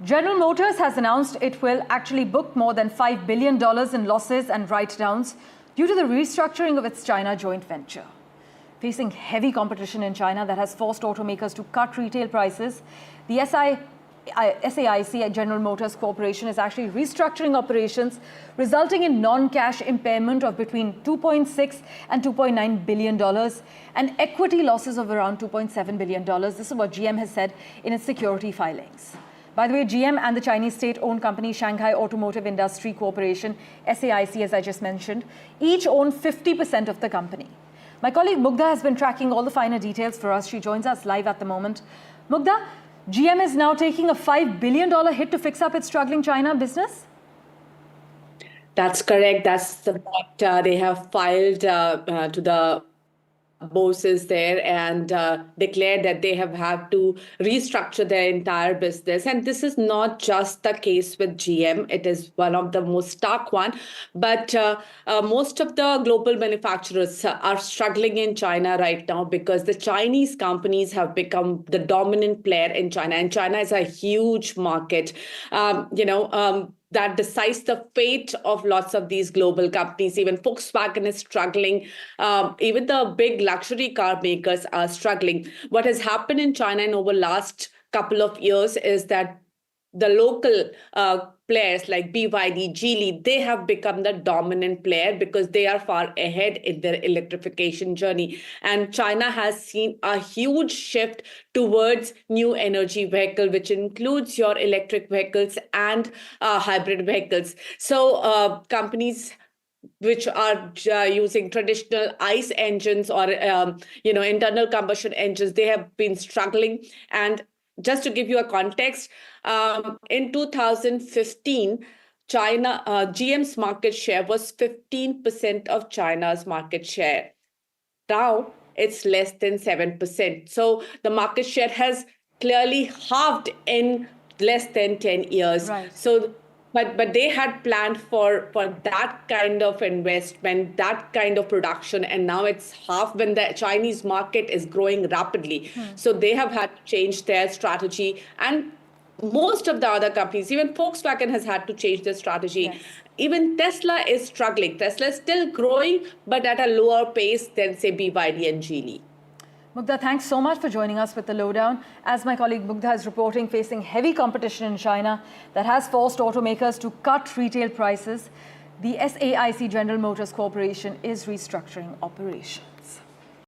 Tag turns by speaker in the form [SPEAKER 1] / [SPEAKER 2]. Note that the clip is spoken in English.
[SPEAKER 1] General Motors has announced it will actually book more than $5 billion in losses and write-downs due to the restructuring of its China joint venture. Facing heavy competition in China that has forced automakers to cut retail prices, the SAIC, General Motors Corporation, is actually restructuring operations, resulting in non-cash impairment of between $2.6 and $2.9 billion and equity losses of around $2.7 billion. This is what GM has said in its security filings. By the way, GM and the Chinese state-owned company Shanghai Automotive Industry Corporation, SAIC, as I just mentioned, each own 50% of the company. My colleague Mugdha has been tracking all the finer details for us. She joins us live at the moment. Mugdha, GM is now taking a $5 billion hit to fix up its struggling China business?
[SPEAKER 2] That's correct. That's the fact. They have filed to the bosses there and declared that they have had to restructure their entire business. And this is not just the case with GM. It is one of the most stark one. But most of the global manufacturers are struggling in China right now because the Chinese companies have become the dominant player in China. And China is a huge market. That decides the fate of lots of these global companies. Even Volkswagen is struggling. Even the big luxury car makers are struggling. What has happened in China in over last couple of years is that the local players like BYD, Geely, they have become the dominant player because they are far ahead in their electrification journey. And China has seen a huge shift towards new energy vehicle, which includes your electric vehicles and hybrid vehicles. So companies which are using traditional ICE engines or internal combustion engines, they have been struggling. And just to give you a context, in 2015, GM's market share was 15% of China's market share. Now it's less than 7%. So the market share has clearly halved in less than 10 years.
[SPEAKER 1] Right.
[SPEAKER 2] So, but they had planned for that kind of investment, that kind of production, and now it's half when the Chinese market is growing rapidly. So they have had to change their strategy, and most of the other companies, even Volkswagen has had to change their strategy.
[SPEAKER 1] Yes.
[SPEAKER 2] Even Tesla is struggling. Tesla is still growing, but at a lower pace than, say, BYD and Geely.
[SPEAKER 1] Mugdha, thanks so much for joining us with the lowdown. As my colleague Mugdha is reporting, facing heavy competition in China that has forced automakers to cut retail prices, the SAIC General Motors Corporation is restructuring operations.